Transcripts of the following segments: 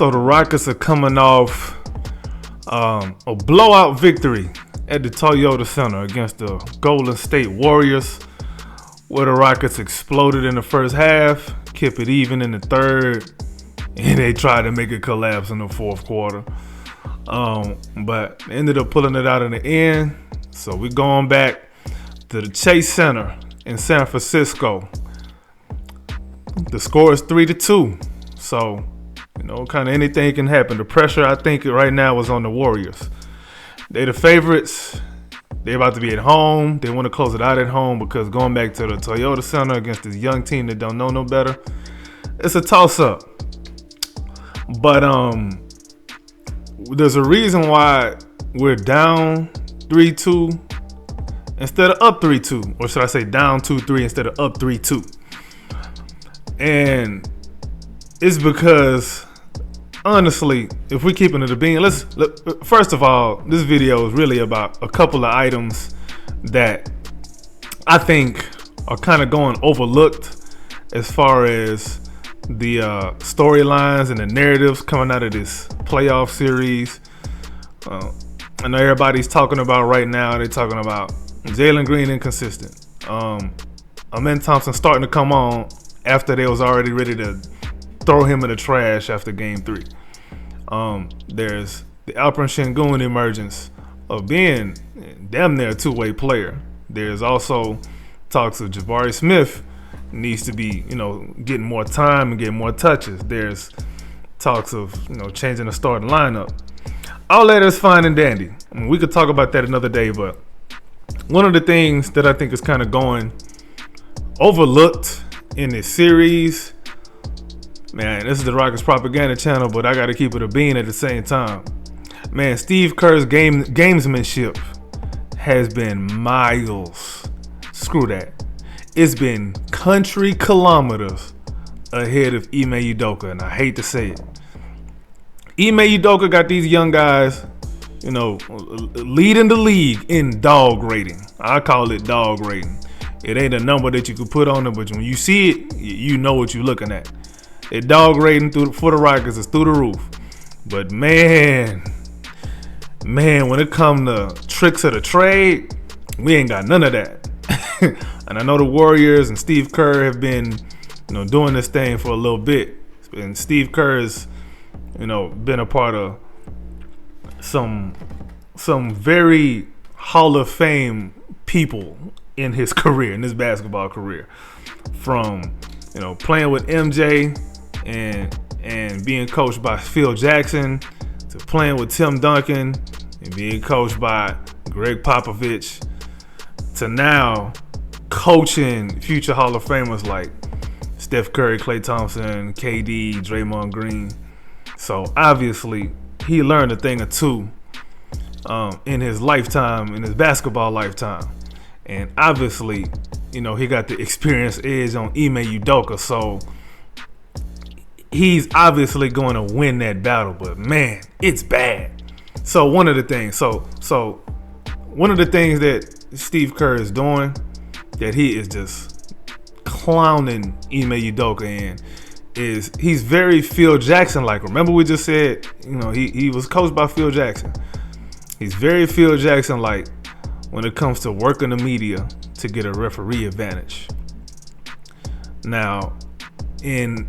So the Rockets are coming off a blowout victory at the Toyota Center against the Golden State Warriors, where the Rockets exploded in the first half, kept it even in the third, and they tried to make it collapse in the fourth quarter. But ended up pulling it out in the end. So we're going back to the Chase Center in San Francisco. The score is 3-2. So, kind of anything can happen. The pressure, I think, right now is on the Warriors. They're the favorites. They're about to be at home. They want to close it out at home because going back to the Toyota Center against this young team that don't know no better, it's a toss-up. But there's a reason why we're down 3-2 instead of up 3-2. Or should I say down 2-3 instead of up 3-2. And it's because, honestly, if we're keeping it a bean, first of all, this video is really about a couple of items that I think are kind of going overlooked as far as the storylines and the narratives coming out of this playoff series. I know everybody's talking about right now, they're talking about Jalen Green inconsistent. Amen Thompson starting to come on after they was already ready to throw him in the trash after game 3. There's the Alperen Sengun emergence of being damn near a two-way player. There's also talks of Jabari Smith needs to be, getting more time and getting more touches. There's talks of, changing the starting lineup. All that is fine and dandy. I mean, we could talk about that another day, but one of the things that I think is kind of going overlooked in this series, man, this is the Rockets propaganda channel, but I got to keep it a bean at the same time. Man, Steve Kerr's gamesmanship has been miles. Screw that. It's been country kilometers ahead of Ime Udoka, and I hate to say it. Ime Udoka got these young guys, leading the league in dog rating. I call it dog rating. It ain't a number that you can put on them, but when you see it, you know what you're looking at. The dog rating for the Rockets is through the roof. But man, when it comes to tricks of the trade, we ain't got none of that. And I know the Warriors and Steve Kerr have been, doing this thing for a little bit. And Steve Kerr has, been a part of some very Hall of Fame people in his career, in his basketball career. From, playing with MJ and being coached by Phil Jackson, to playing with Tim Duncan and being coached by Greg Popovich, to now coaching future Hall of Famers like Steph Curry, Klay Thompson, KD, Draymond Green. So obviously he learned a thing or two in his lifetime, in his basketball lifetime. And obviously, he got the experience edge on Ime Udoka. So he's obviously going to win that battle. But man, it's bad. So one of the things that Steve Kerr is doing, that he is just clowning Ime Udoka in, is he's very Phil Jackson-like. Remember we just said, he was coached by Phil Jackson. He's very Phil Jackson-like when it comes to working the media to get a referee advantage. Now,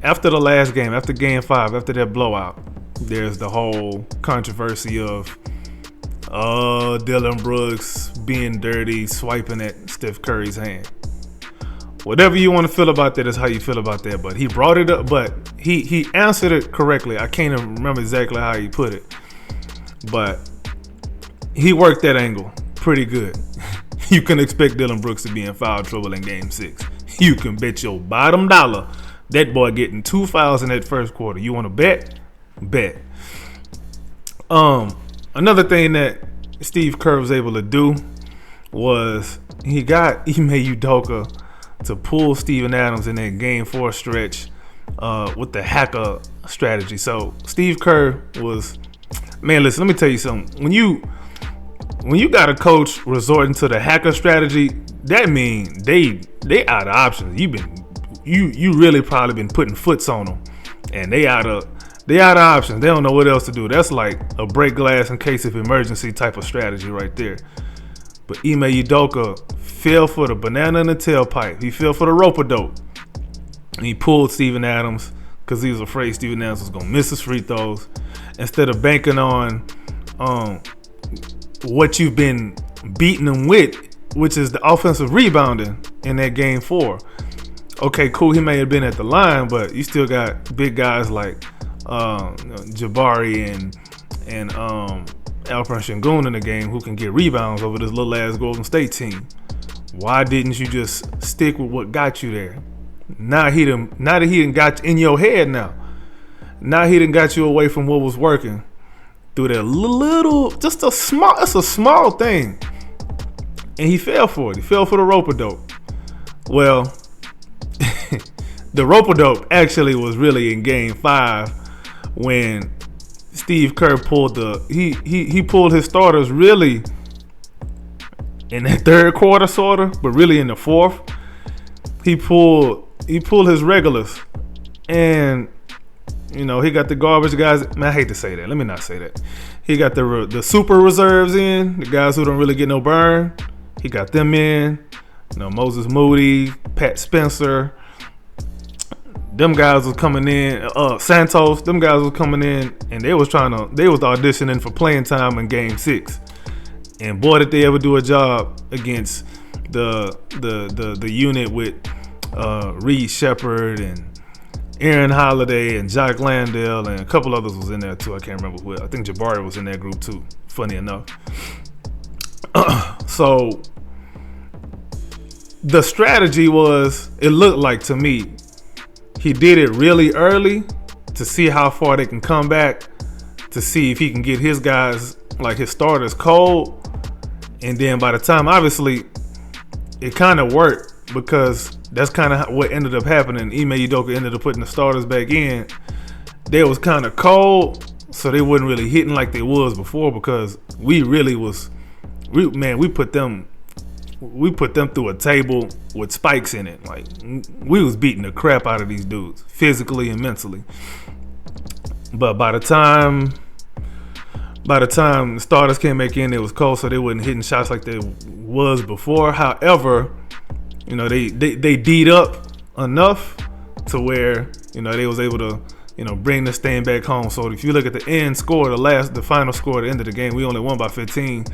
after the last game, after game 5, after that blowout, there's the whole controversy of Dillon Brooks being dirty, swiping at Steph Curry's hand. Whatever you want to feel about that is how you feel about that. But he brought it up, but he answered it correctly. I can't even remember exactly how he put it, but he worked that angle pretty good. You can expect Dillon Brooks to be in foul trouble in game 6. You can bet your bottom dollar that boy getting 2 fouls in that first quarter. You want to bet? Bet. Another thing that Steve Kerr was able to do was he got Ime Udoka to pull Steven Adams in that game 4 stretch with the hacker strategy. So Steve Kerr was, man, listen, let me tell you something. When you got a coach resorting to the hacker strategy, that means they out of options. You really probably been putting foots on them, and they out of They out of options. They don't know what else to do. That's like a break glass in case of emergency type of strategy right there. But Ime Udoka fell for the banana in the tailpipe. He fell for the rope-a-dope. And he pulled Steven Adams because he was afraid Steven Adams was going to miss his free throws. Instead of banking on what you've been beating them with, which is the offensive rebounding in that game 4. Okay, cool, he may have been at the line, but you still got big guys like Jabari and Alperen Sengun in the game who can get rebounds over this little ass Golden State team. Why didn't you just stick with what got you there? Now that he done got in your head now. Now he done got you away from what was working through that little, it's a small thing. And he fell for it. He fell for the rope-a-dope. Well, the rope-a-dope actually was really in game 5 when Steve Kerr pulled he pulled his starters really in that third quarter sorta, but really in the fourth. He pulled his regulars, and you know, he got the garbage guys. Man, I hate to say that. Let me not say that. He got the super reserves in, the guys who don't really get no burn. He got them in. You know, Moses Moody, Pat Spencer. Them guys was coming in. Santos. Them guys was coming in, and they was auditioning for playing time in Game 6. And boy, did they ever do a job against the unit with Reed Shepard and Aaron Holiday and Jock Landale and a couple others was in there too. I can't remember who. I think Jabari was in that group too. Funny enough. So the strategy was, it looked like to me, he did it really early to see how far they can come back, to see if he can get his guys, like his starters, cold. And then by the time, obviously, it kind of worked because that's kind of what ended up happening. Ime Udoka ended up putting the starters back in. They was kind of cold, so they wasn't really hitting like they was before because we put them through a table with spikes in it. Like, we was beating the crap out of these dudes, physically and mentally. But by the time the starters came back in, it was cold, so they wasn't hitting shots like they was before. However, you know, they D'd up enough to where, you know, they was able to, you know, bring this thing back home. So if you look at the end score, the final score at the end of the game, we only won by 15.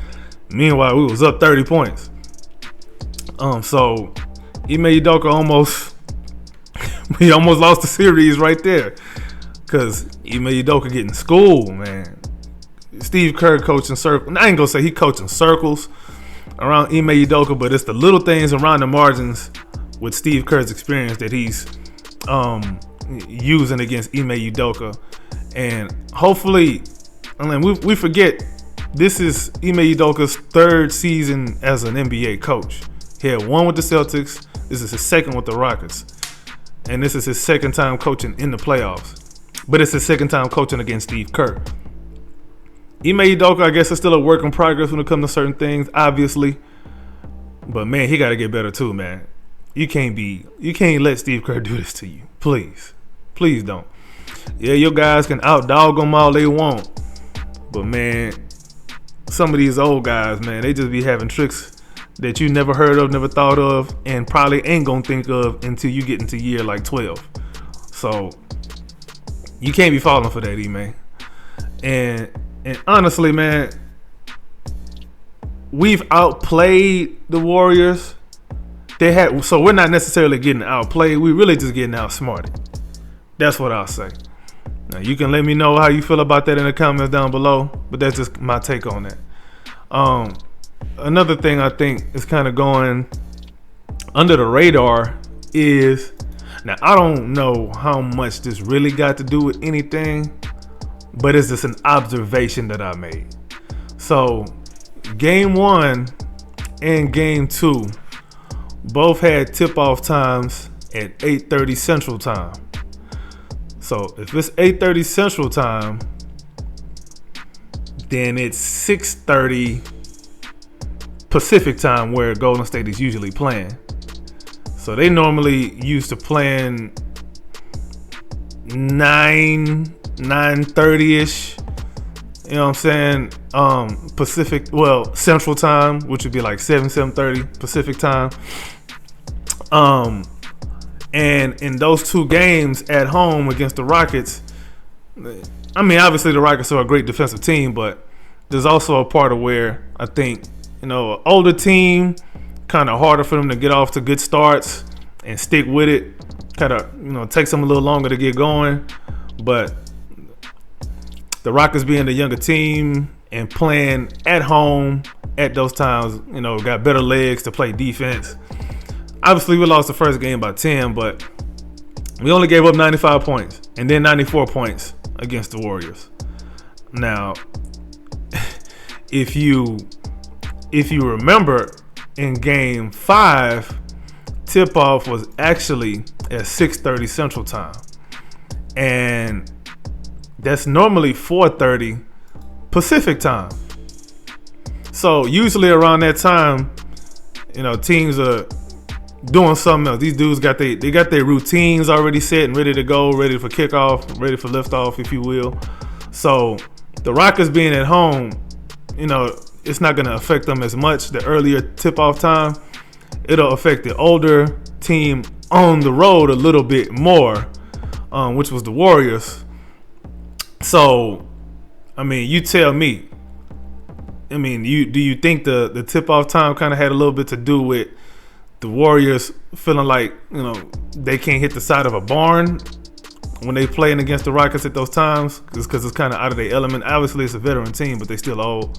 Meanwhile, we was up 30 points. So Ime Udoka almost lost the series right there, because Ime Udoka getting schooled, man. Steve Kerr coaching circles. I ain't gonna say he coaching circles around Ime Udoka, but it's the little things around the margins with Steve Kerr's experience that he's using against Ime Udoka. And hopefully, I mean, we forget, this is Ime Udoka's 3rd season as an NBA coach. He had 1 with the Celtics. This is his 2nd with the Rockets. And this is his 2nd time coaching in the playoffs. But it's his 2nd time coaching against Steve Kerr. Ime Udoka, I guess, is still a work in progress when it comes to certain things, obviously. But man, he got to get better too, man. You can't let Steve Kerr do this to you. Please don't. Yeah, your guys can out-dog them all they want. But man, some of these old guys, man, they just be having tricks that you never heard of, never thought of, and probably ain't gonna think of until you get into year like 12. So you can't be falling for that, man. And honestly, man, we've outplayed the Warriors. So we're not necessarily getting outplayed. We're really just getting outsmarted. That's what I'll say. Now, you can let me know how you feel about that in the comments down below, but that's just my take on that. Another thing I think is kind of going under the radar is, now I don't know how much this really got to do with anything, but it's just an observation that I made. So game 1 and game 2 both had tip-off times at 8:30 Central Time. So if it's 8:30 Central Time, then it's 6:30 Pacific Time where Golden State is usually playing. So they normally used to playing 9 9:30ish. You know what I'm saying? Central time, which would be like 7:30 Pacific time. And in those two games at home against the Rockets, I mean, obviously the Rockets are a great defensive team, but there's also a part of where I think, an older team, kind of harder for them to get off to good starts and stick with it. Kind of, takes them a little longer to get going. But the Rockets being the younger team and playing at home at those times, got better legs to play defense. Obviously, we lost the first game by 10, but we only gave up 95 points and then 94 points against the Warriors. Now, if you remember, in Game 5, tip-off was actually at 6:30 Central Time. And that's normally 4:30 Pacific Time. So usually around that time, teams are doing something else. These dudes got their routines already set and ready to go, ready for kickoff, ready for liftoff, if you will. So the Rockets being at home, it's not going to affect them as much. The earlier tip-off time, it'll affect the older team on the road a little bit more, which was the Warriors. So, I mean, you tell me. I mean, do you think the tip-off time kind of had a little bit to do with the Warriors feeling like, they can't hit the side of a barn when they playing against the Rockets at those times? Because it's kind of out of their element. Obviously, it's a veteran team, but they still old.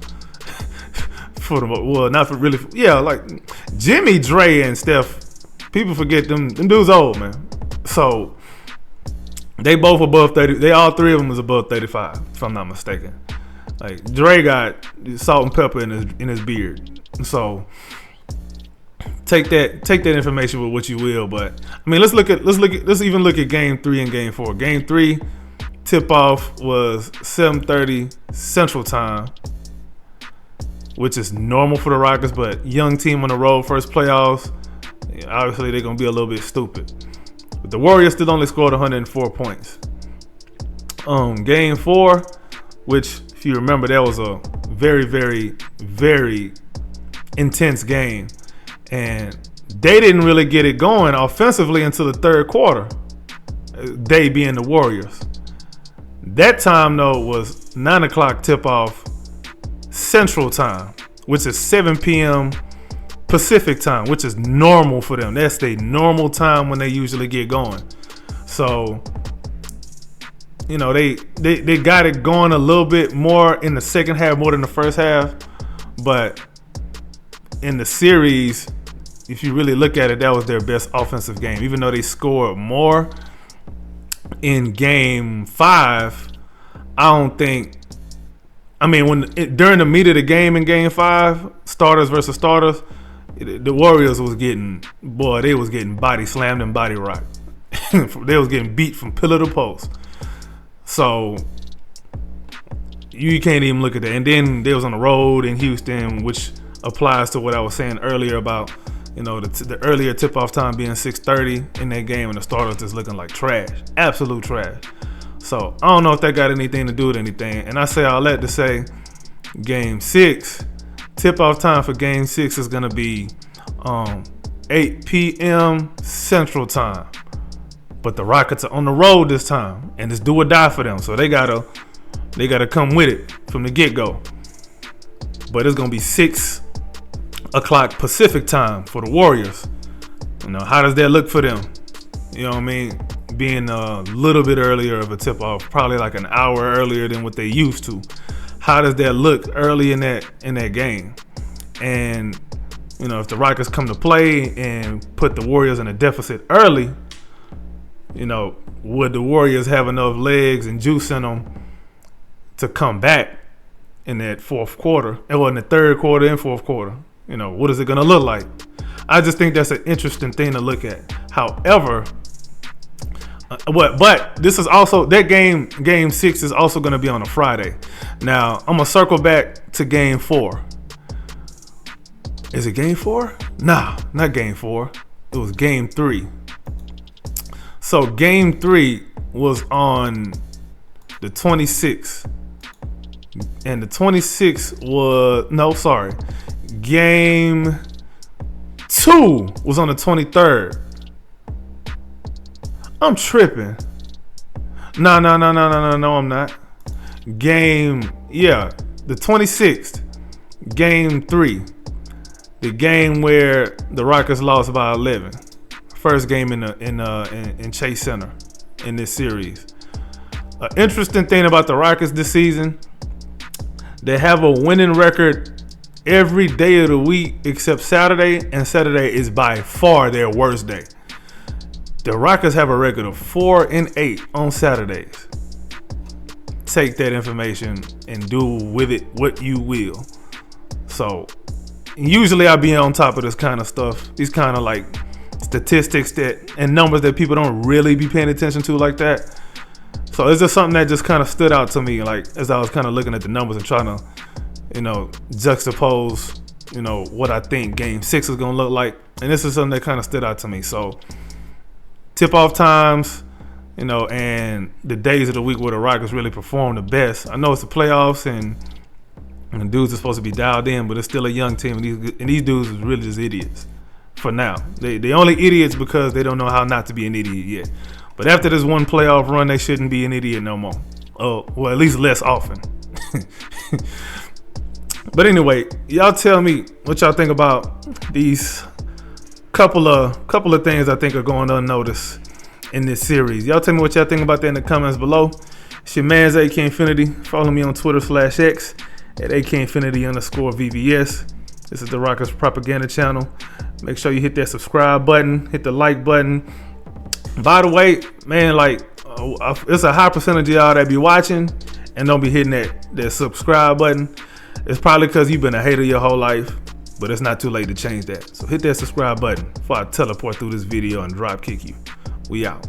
Not for really. Yeah, like Jimmy, Dre, and Steph. People forget them dudes old, man. So they both above 30. They all three of them was above 35, if I'm not mistaken. Like Dre got salt and pepper in his beard. So take that information with what you will. But I mean, let's even look at Game 3 and Game 4. Game 3 tip off was 7:30 Central Time, which is normal for the Rockets, but young team on the road, first playoffs, obviously they're going to be a little bit stupid. But the Warriors still only scored 104 points. Game 4, which, if you remember, that was a very, very, very intense game. And they didn't really get it going offensively until the third quarter, they being the Warriors. That time, though, was 9 o'clock tip-off Central Time, which is 7 p.m. Pacific Time, which is normal for them. That's the normal time when they usually get going. So, they got it going a little bit more in the second half, more than the first half. But in the series, if you really look at it, that was their best offensive game. Even though they scored more in Game 5, I don't think. I mean, during the meat of the game in Game 5, starters versus starters, the Warriors was getting body slammed and body rocked. They was getting beat from pillar to post. So you can't even look at that. And then they was on the road in Houston, which applies to what I was saying earlier about, the earlier tip-off time being 6:30 in that game and the starters just looking like trash, absolute trash. So I don't know if that got anything to do with anything. And I say all that to say, Game 6, tip-off time for Game 6 is going to be 8 p.m. Central Time. But the Rockets are on the road this time, and it's do or die for them. So they gotta come with it from the get-go. But it's going to be 6 o'clock Pacific Time for the Warriors. How does that look for them? You know what I mean? Being a little bit earlier of a tip-off, probably like an hour earlier than what they used to. How does that look early in that game? And if the Rockets come to play and put the Warriors in a deficit early, would the Warriors have enough legs and juice in them to come back in that fourth quarter? Or in the third quarter and fourth quarter? What is it going to look like? I just think that's an interesting thing to look at. However, but this is also that game 6 is also going to be on a Friday. Now I'm gonna circle back to Game 4. Is it Game 4? Nah, not Game 4. It was Game 3. So Game 3 was on the 26th. And the 26th was, game 2 was on the 23rd. I'm tripping. No, I'm not. The 26th, game 3. The game where the Rockets lost by 11. First game in Chase Center in this series. An interesting thing about the Rockets this season, they have a winning record every day of the week except Saturday, and Saturday is by far their worst day. The Rockets have a record of 4-8 on Saturdays. Take that information and do with it what you will. So usually I be on top of this kind of stuff, these kind of like statistics and numbers that people don't really be paying attention to like that. So it's just something that just kind of stood out to me, like as I was kind of looking at the numbers and trying to, juxtapose, what I think game 6 is going to look like. And this is something that kind of stood out to me. So tip-off times, and the days of the week where the Rockets really perform the best. I know it's the playoffs and the dudes are supposed to be dialed in, but it's still a young team, and these dudes is really just idiots for now. They only idiots because they don't know how not to be an idiot yet. But after this one playoff run, they shouldn't be an idiot no more. Well, at least less often. But anyway, y'all tell me what y'all think about these couple of things I think are going unnoticed in this series. Y'all tell me what y'all think about that in the comments below. It's your man's AK Infinity. Follow me on Twitter/X at AK_VVS. This is the Rockets Propaganda Channel. Make sure you hit that subscribe button, hit the like button. By the way, man, it's a high percentage of y'all that be watching and don't be hitting that subscribe button. It's probably because you've been a hater your whole life, but it's not too late to change that. So hit that subscribe button before I teleport through this video and drop kick you. We out.